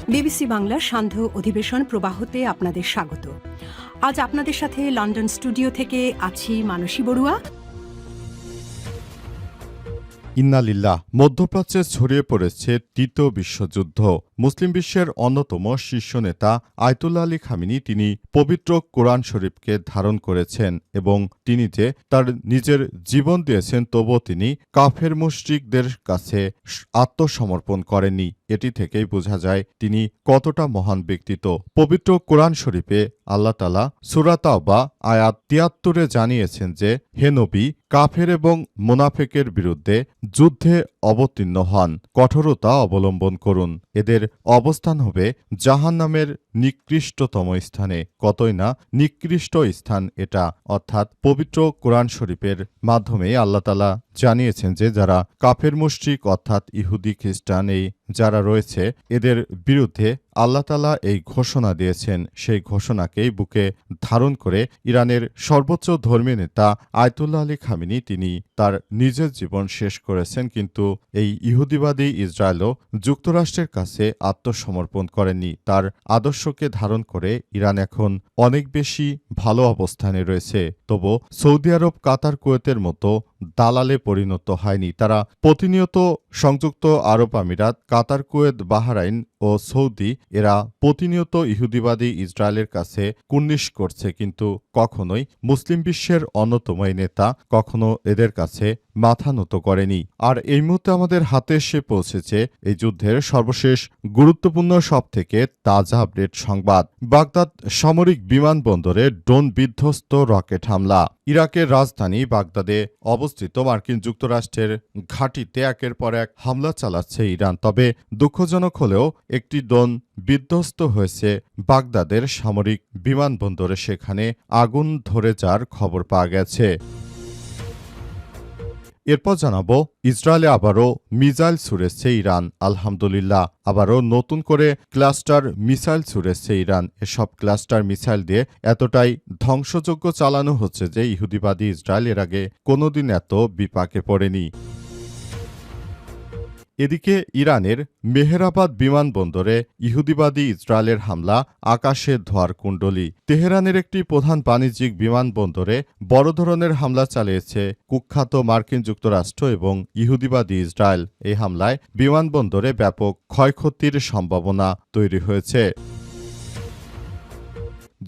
BBC বাংলার সান্ধ্য অধিবেশন প্রবাহতে আপনাদের স্বাগত। আজ আপনাদের সাথে লন্ডন স্টুডিও থেকে আছি মানসী বড়ুয়া। ইন্না লিল্লাহ। মধ্যপ্রাচ্যে ছড়িয়ে পড়েছে তৃতীয় বিশ্বযুদ্ধ। মুসলিম বিশ্বের অন্যতম শীর্ষ নেতা আয়াতুল্লাহ আলী খামেনি তিনি পবিত্র কোরআন শরীফকে ধারণ করেছেন এবং তিনি যে তার নিজের জীবন দিয়েছেন, তবুও তিনি কাফের মুশরিকদের কাছে আত্মসমর্পণ করেননি। এটি থেকেই বোঝা যায় তিনি কতটা মহান ব্যক্তিত্ব। পবিত্র কোরআন শরীফে আল্লাহ তাআলা সূরা তাওবা আয়াত ৭৩ জানিয়েছেন যে, হে নবী, কাফের এবং মুনাফিকের বিরুদ্ধে যুদ্ধে অবতীর্ণ হন, কঠোরতা অবলম্বন করুন, এদের অবস্থান হবে জাহান্নামের নিকৃষ্টতম স্থানে। কতই না নিকৃষ্ট স্থান এটা, অর্থাৎ পবিত্র কোরআন শরীফের মাধ্যমে আল্লাহ তাআলা জানিয়েছেন যে যারা কাফের মুশরিক অর্থাৎ ইহুদি খ্রিস্টান এই যারা রয়েছে এদের বিরুদ্ধে আল্লাহ তাআলা এই ঘোষণা দিয়েছেন। সেই ঘোষণাকেই বুকে ধারণ করে ইরানের সর্বোচ্চ ধর্মীয় নেতা আয়াতুল্লাহ আলী খামেনি তিনি তার নিজের জীবন শেষ করেছেন, কিন্তু এই ইহুদিবাদী ইসরায়েলও যুক্তরাষ্ট্রের কাছে আত্মসমর্পণ করেননি। তার আদর্শকে ধারণ করে ইরান এখন অনেক বেশি ভালো অবস্থানে রয়েছে। তবু সৌদি আরব, কাতার, কুয়েতের মতো দালালে পরিণত হয়নি। তারা প্রতিনিয়ত সংযুক্ত আরব আমিরাত, কাতার, কুয়েত, বাহরাইন ও সৌদি এরা প্রতিনিয়ত ইহুদিবাদী ইসরায়েলের কাছে কুর্নিশ করছে, কিন্তু কখনোই মুসলিম বিশ্বের অন্যতম এই নেতা কখনো এদের কাছে মাথা নত করেনি। আর এই মুহূর্তে আমাদের হাতে এসে পৌঁছেছে এই যুদ্ধের সর্বশেষ গুরুত্বপূর্ণ সবথেকে তাজা আপডেট সংবাদ। বাগদাদ সামরিক বিমানবন্দরে ড্রোন বিধ্বস্ত রকেট হামলা। ইরাকের রাজধানী বাগদাদে অবস্থিত মার্কিন যুক্তরাষ্ট্রের ঘাঁটিতে একের পর এক হামলা চালাচ্ছে ইরান। তবে দুঃখজনক হলেও একটি ড্রোন বিধ্বস্ত হয়েছে বাগদাদের সামরিক বিমানবন্দরে, সেখানে আগুন ধরে যাওয়ার খবর পাওয়া গেছে। এরপর জানাবো, ইসরায়েলে আবারও মিসাইল ছুড়েছে ইরান। আলহামদুলিল্লাহ, আবারও নতুন করে ক্লাস্টার মিসাইল ছুড়েছে ইরান। এসব ক্লাস্টার মিসাইল দিয়ে এতটাই ধ্বংসযজ্ঞ চালানো হচ্ছে যে ইহুদিবাদী ইসরায়েল এর আগে কোনোদিন এত বিপাকে পড়েনি। এদিকে ইরানের মেহেরাবাদ বিমানবন্দরে ইহুদিবাদী ইসরায়েলের হামলা আকাশে ধোঁয়ার কুণ্ডলী। তেহরানের একটি প্রধান বাণিজ্যিক বিমানবন্দরে বড় ধরনের হামলা চালিয়েছে কুখ্যাত মার্কিন যুক্তরাষ্ট্র এবং ইহুদিবাদী ইসরায়েল। এই হামলায় বিমানবন্দরে ব্যাপক ক্ষয়ক্ষতির সম্ভাবনা তৈরি হয়েছে।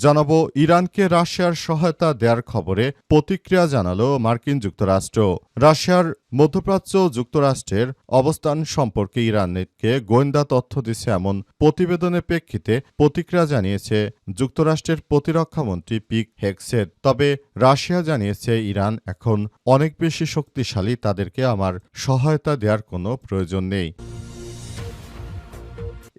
জানাবো, ইরানকে রাশিয়ার সহায়তা দেওয়ার খবরে প্রতিক্রিয়া জানালো মার্কিন যুক্তরাষ্ট্র। রাশিয়ার মধ্যপ্রাচ্য যুক্তরাষ্ট্রের অবস্থান সম্পর্কে ইরানকে গোয়েন্দা তথ্য দিচ্ছে এমন প্রতিবেদনের প্রেক্ষিতে প্রতিক্রিয়া জানিয়েছে যুক্তরাষ্ট্রের প্রতিরক্ষামন্ত্রী পিট হেগসেথ। তবে রাশিয়া জানিয়েছে ইরান এখন অনেক বেশি শক্তিশালী, তাদেরকে আমার সহায়তা দেওয়ার কোনো প্রয়োজন নেই।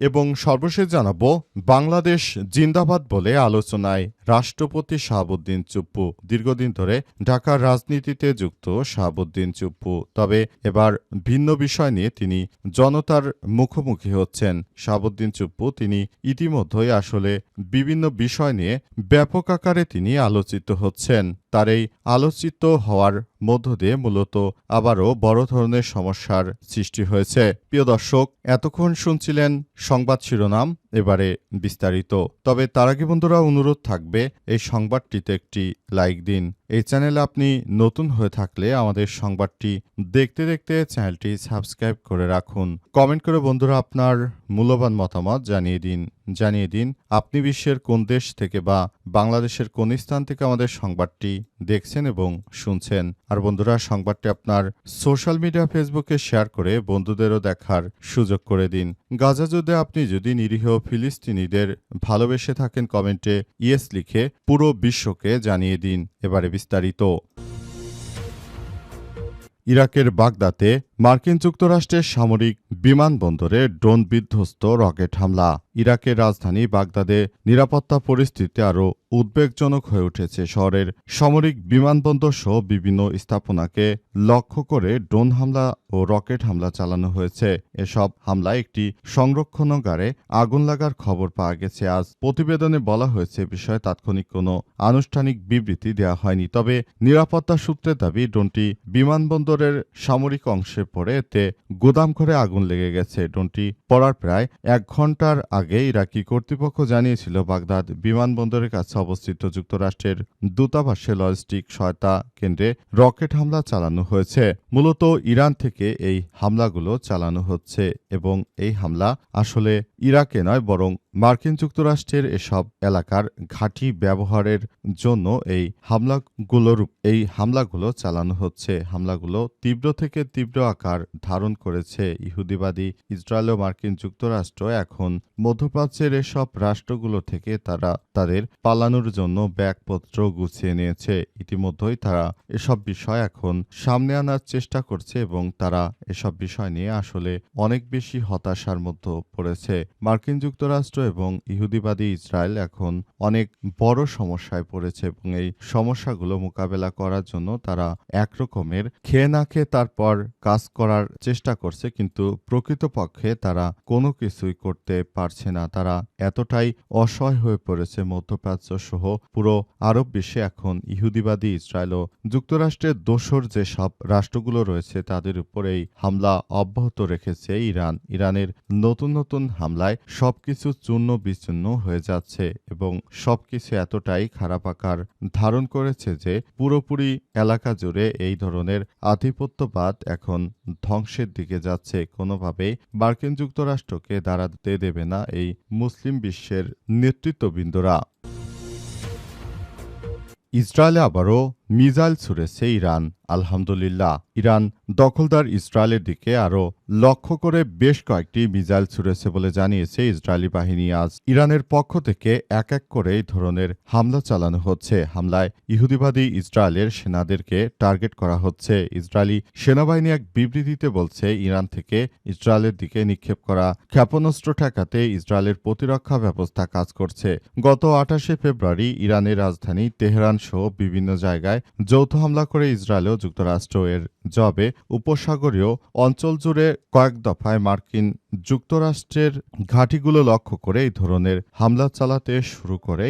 এবং সর্বশেষ জানাবো, বাংলাদেশ জিন্দাবাদ বলে আলোচনায় রাষ্ট্রপতি শাহাবুদ্দিন চুপ্পু। দীর্ঘদিন ধরে ঢাকার রাজনীতিতে যুক্ত শাহাবুদ্দিন চুপ্পু, তবে এবার ভিন্ন বিষয় নিয়ে তিনি জনতার মুখোমুখি হচ্ছেন। শাহাবুদ্দিন চুপ্পু তিনি ইতিমধ্যেই আসলে বিভিন্ন বিষয় নিয়ে ব্যাপক আকারে তিনি আলোচিত হচ্ছেন। তার এই আলোচিত হওয়ার মধ্য দিয়ে মূলত আবারও বড় ধরনের সমস্যার সৃষ্টি হয়েছে। প্রিয় দর্শক, এতক্ষণ শুনছিলেন সংবাদ শিরোনাম, এবারে বিস্তারিত। তবে তার আগে বন্ধুরা অনুরোধ থাকবে এই সংবাদটিতে একটি লাইক দিন। এই চ্যানেলে আপনি নতুন হয়ে থাকলে আমাদের সংবাদটি দেখতে দেখতে চ্যানেলটি সাবস্ক্রাইব করে রাখুন। কমেন্ট করে বন্ধুরা আপনার মূল্যবান মতামত জানিয়ে দিন আপনি বিশ্বের কোন দেশ থেকে বা বাংলাদেশের কোন স্থান থেকে আমাদের সংবাদটি দেখছেন এবং শুনছেন। আর বন্ধুরা, সংবাদটি আপনার সোশ্যাল মিডিয়া ফেসবুকে শেয়ার করে বন্ধুদেরও দেখার সুযোগ করে দিন। গাজা যুদ্ধে আপনি যদি নিরীহ ফিলিস্তিনিদের ভালোবেসে থাকেন, কমেন্টে ইয়েস লিখে পুরো বিশ্বকে জানিয়ে দিন। এবারে বিস্তারিত। ইরাকের বাগদাদে মার্কিন যুক্তরাষ্ট্রের সামরিক বিমানবন্দরে ড্রোন বিধ্বস্ত রকেট হামলা। ইরাকের রাজধানী বাগদাদে নিরাপত্তা পরিস্থিতি আরও উদ্বেগজনক হয়ে উঠেছে। শহরের সামরিক বিমানবন্দর সহ বিভিন্ন স্থাপনাকে লক্ষ্য করে ড্রোন হামলা ও রকেট হামলা চালানো হয়েছে। এসব হামলায় একটি সংরক্ষণাগারে আগুন লাগার খবর পাওয়া গেছে। আজ প্রতিবেদনে বলা হয়েছে বিষয়ে তাৎক্ষণিক কোনো আনুষ্ঠানিক বিবৃতি দেওয়া হয়নি। তবে নিরাপত্তা সূত্রের দাবি ড্রোনটি বিমানবন্দরের সামরিক অংশে পড়ে এতে গুদাম ঘরে আগুন লেগে গেছে। ড্রোনটি পড়ার প্রায় 1 ঘণ্টার আগে ইরাকি কর্তৃপক্ষ জানিয়েছিল বাগদাদ বিমানবন্দরের কাছে অবস্থিত যুক্তরাষ্ট্রের দূতাবাসে লজিস্টিক সহায়তা কেন্দ্রে রকেট হামলা চালানো হয়েছে। মূলত ইরান থেকে এই হামলাগুলো চালানো হচ্ছে এবং এই হামলা আসলে ইরাকে নয় বরং মার্কিন যুক্তরাষ্ট্রের এসব এলাকার ঘাঁটি ব্যবহারের জন্য এই হামলাগুলো চালানো হচ্ছে। হামলাগুলো তীব্র থেকে তীব্র আকার ধারণ করেছে। ইহুদিবাদী ইসরায়েল ও মার্কিন যুক্তরাষ্ট্র এখন মধ্যপ্রাচ্যের এসব রাষ্ট্রগুলো থেকে তারা তাদের পালানোর জন্য ব্যাগপত্র গুছিয়ে নিয়েছে। ইতিমধ্যেই তারা এসব বিষয় এখন সামনে আনার চেষ্টা করছে এবং তারা এসব বিষয় নিয়ে আসলে অনেক বেশি হতাশার মধ্যে পড়েছে। মার্কিন যুক্তরাষ্ট্র এবং ইহুদিবাদী ইসরায়েল এখন অনেক বড় সমস্যায় পড়েছে এবং এই সমস্যাগুলো মোকাবেলা করার জন্য তারা একরকমের খেয়ে না খেয়ে তারপর কাজ করার চেষ্টা করছে, কিন্তু প্রকৃতপক্ষে তারা কোনো কিছুই করতে পারছে না। তারা এতটাই অসহায় হয়ে পড়েছে। মধ্যপ্রাচ্য সহ পুরো আরব বিশ্বে এখন ইহুদিবাদী ইসরায়েল ও যুক্তরাষ্ট্রের দোসর যেসব রাষ্ট্রগুলো রয়েছে তাদের উপর এই হামলা অব্যাহত রেখেছে ইরানের নতুন নতুন হামলায় সবকিছু চূর্ণ বিচূর্ণ হয়ে যাচ্ছে এবং সবকিছু এতটাই খারাপ আকার ধারণ করেছে যে পুরোপুরি এলাকা জুড়ে এই ধরনের আধিপত্যবাদ এখন ধ্বংসের দিকে যাচ্ছে। কোনোভাবেই মার্কিন যুক্তরাষ্ট্রকে দাঁড়াতে দেবে না এই মুসলিম বিশ্বের নেতৃত্ববৃন্দরা। ইসরায়েলে আবারও মিসাইল ছুড়েছে ইরান। আলহামদুলিল্লাহ, ইরান দখলদার ইসরায়েলের দিকে আরও লক্ষ্য করে বেশ কয়েকটি মিসাইল ছুড়েছে বলে জানিয়েছে ইসরায়েলি বাহিনী। আজ ইরানের পক্ষ থেকে এক এক করে এই ধরনের হামলা চালানো হচ্ছে। হামলায় ইহুদিবাদী ইসরায়েলের সেনাদেরকে টার্গেট করা হচ্ছে। ইসরায়েলি সেনাবাহিনী এক বিবৃতিতে বলছে, ইরান থেকে ইসরায়েলের দিকে নিক্ষেপ করা ক্ষেপণাস্ত্র ঠেকাতে ইসরায়েলের প্রতিরক্ষা ব্যবস্থা কাজ করছে। গত 28শে ফেব্রুয়ারি ইরানের রাজধানী তেহরান সহ বিভিন্ন জায়গায় যৌথ হামলা করে ইসরায়েল ও যুক্তরাষ্ট্র এর জবাবে উপসাগরীয় অঞ্চল জুড়ে কয়েক দফায় মার্কিন যুক্তরাষ্ট্রের ঘাঁটিগুলো লক্ষ্য করে এই ধরনের হামলা চালাতে শুরু করে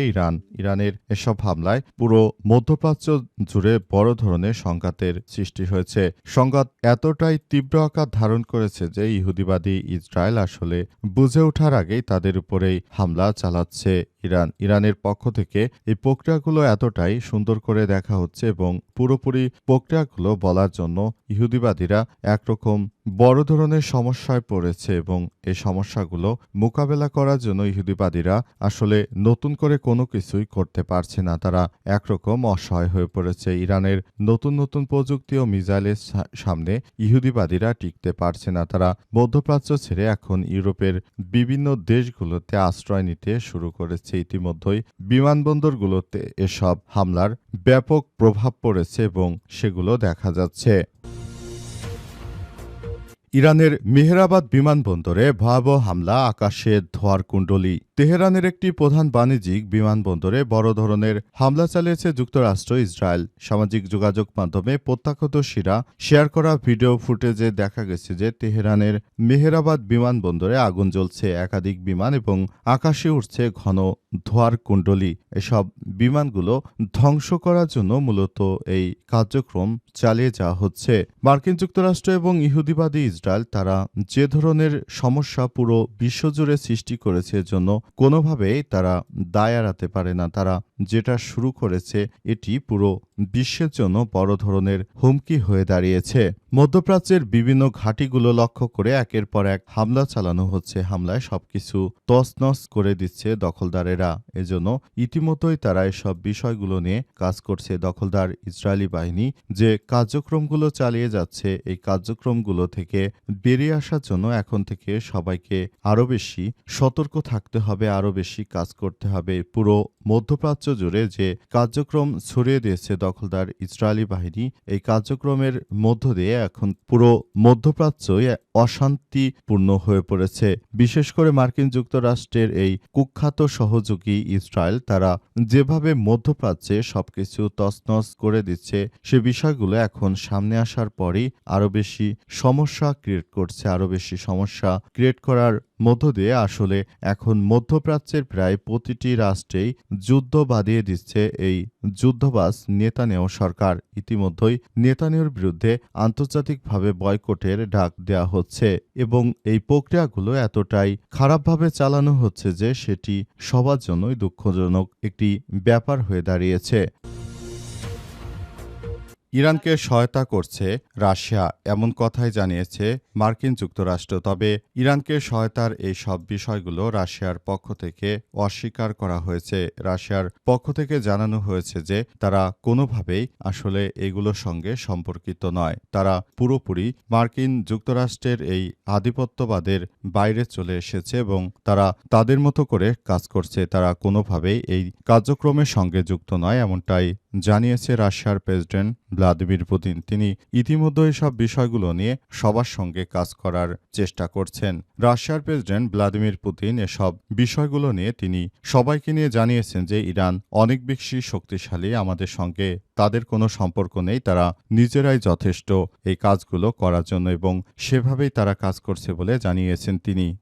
ইরানের এসব হামলায় পুরো মধ্যপ্রাচ্য জুড়ে বড় ধরনের সংঘাতের সৃষ্টি হয়েছে। সংঘাত এতটাই তীব্র আকার ধারণ করেছে যে ইহুদিবাদী ইসরায়েল আসলে বুঝে ওঠার আগেই তাদের উপরেই হামলা চালাচ্ছে ইরানের পক্ষ থেকে। এই প্রক্রিয়াগুলো এতটাই সুন্দর করে দেখা হচ্ছে এবং পুরোপুরি প্রক্রিয়াগুলো বলার জন্য ইহুদিবাদীরা একরকম বড় ধরনের সমস্যায় পড়েছে এবং এই সমস্যাগুলো মোকাবেলা করার জন্য ইহুদিবাদীরা আসলে নতুন করে কোনো কিছুই করতে পারছে না। তারা একরকম অসহায় হয়ে পড়েছে। ইরানের নতুন নতুন প্রযুক্তি ও মিসাইলের সামনে ইহুদিবাদীরা টিকতে পারছে না। তারা মধ্যপ্রাচ্য ছেড়ে এখন ইউরোপের বিভিন্ন দেশগুলোতে আশ্রয় নিতে শুরু করেছে। ইতিমধ্যেই বিমানবন্দরগুলোতে এসব হামলার ব্যাপক প্রভাব পড়েছে এবং সেগুলো দেখা যাচ্ছে। ইরানের মেহেরাবাদ বিমানবন্দরে ভয়াবহ হামলা, আকাশে ধোঁয়ার কুণ্ডলী। তেহরানের একটি প্রধান বাণিজ্যিক বিমানবন্দরে বড় ধরনের হামলা চালিয়েছে যুক্তরাষ্ট্র ইসরায়েল। সামাজিক যোগাযোগ মাধ্যমে প্রত্যক্ষদর্শীরা শেয়ার করা ভিডিও ফুটেজে দেখা গেছে যে তেহরানের মেহেরাবাদ বিমানবন্দরে আগুন জ্বলছে। একাধিক বিমান এবং আকাশে উঠছে ঘন ধোঁয়ার কুণ্ডলী। এসব বিমানগুলো ধ্বংস করার জন্য মূলত এই কার্যক্রম চালিয়ে যাওয়া হচ্ছে। মার্কিন যুক্তরাষ্ট্র এবং ইহুদিবাদী ইসরায়েল তারা যে ধরনের সমস্যা পুরো বিশ্বজুড়ে সৃষ্টি করেছে জন্য কোনোভাবেই তারা দায় এড়াতে পারে না। তারা যেটা শুরু করেছে এটি পুরো বিশ্বের জন্য বড় ধরনের হুমকি হয়ে দাঁড়িয়েছে। মধ্যপ্রাচ্যের বিভিন্ন ঘাঁটিগুলো লক্ষ্য করে একের পর এক হামলা চালানো হচ্ছে। হামলায় সবকিছু তছনছ করে দিচ্ছে দখলদারেরা। এজন্য ইতিমধ্যেই তারা এসব বিষয়গুলো নিয়ে কাজ করছে। দখলদার ইসরায়েলি বাহিনী যে কার্যক্রমগুলো চালিয়ে যাচ্ছে, এই কার্যক্রমগুলো থেকে বেরিয়ে আসার জন্য এখন থেকে সবাইকে আরও বেশি সতর্ক থাকতে হবে, আরও বেশি কাজ করতে হবে। পুরো মধ্যপ্রাচ্য জুড়ে যে কার্যক্রম ছড়িয়ে দিয়েছে দখলদার ইসরায়েলি বাহিনী, এই কার্যক্রমের মধ্য দিয়ে এখন পুরো মধ্যপ্রাচ্যই অশান্তিপূর্ণ হয়ে পড়েছে। বিশেষ করে মার্কিন যুক্তরাষ্ট্রের এই কুখ্যাত সহযোগী ইসরায়েল তারা যেভাবে মধ্যপ্রাচ্যে সবকিছু তছনছ করে দিচ্ছে, সে বিষয়গুলো এখন সামনে আসার পরই আরও বেশি সমস্যা ক্রিয়েট করছে। আরও বেশি সমস্যা ক্রিয়েট করার মধ্য দিয়ে আসলে এখন মধ্যপ্রাচ্যের প্রায় প্রতিটি রাষ্ট্রেই যুদ্ধ বাঁধিয়ে দিচ্ছে এই যুদ্ধবাজ নেতানিয়াহু সরকার। ইতিমধ্যেই নেতানিয়াহুর বিরুদ্ধে আন্তর্জাতিকভাবে বয়কটের ডাক দেওয়া হচ্ছে এবং এই প্রক্রিয়াগুলো এতটাই খারাপভাবে চালানো হচ্ছে যে সেটি সবার জন্যই দুঃখজনক একটি ব্যাপার হয়ে দাঁড়িয়েছে। ইরানকে সহায়তা করছে রাশিয়া, এমন কথাই জানিয়েছে মার্কিন যুক্তরাষ্ট্র। তবে ইরানকে সহায়তার এই সব বিষয়গুলো রাশিয়ার পক্ষ থেকে অস্বীকার করা হয়েছে। রাশিয়ার পক্ষ থেকে জানানো হয়েছে যে তারা কোনোভাবেই আসলে এগুলোর সঙ্গে সম্পর্কিত নয়। তারা পুরোপুরি মার্কিন যুক্তরাষ্ট্রের এই আধিপত্যবাদের বাইরে চলে এসেছে এবং তারা তাদের মতো করে কাজ করছে। তারা কোনোভাবেই এই কার্যক্রমের সঙ্গে যুক্ত নয়, এমনটাই জানিয়েছে রাশিয়ার প্রেসিডেন্ট ভ্লাদিমির পুতিন। তিনি ইতিমধ্যে এসব বিষয়গুলো নিয়ে সবার সঙ্গে কাজ করার চেষ্টা করছেন। রাশিয়ার প্রেসিডেন্ট ভ্লাদিমির পুতিন এসব বিষয়গুলো নিয়ে তিনি সবাইকে নিয়ে জানিয়েছেন যে ইরান অনেক বেশি শক্তিশালী, আমাদের সঙ্গে তাদের কোনো সম্পর্ক নেই, তারা নিজেরাই যথেষ্ট এই কাজগুলো করার জন্য এবং সেভাবেই তারা কাজ করছে বলে জানিয়েছেন তিনি।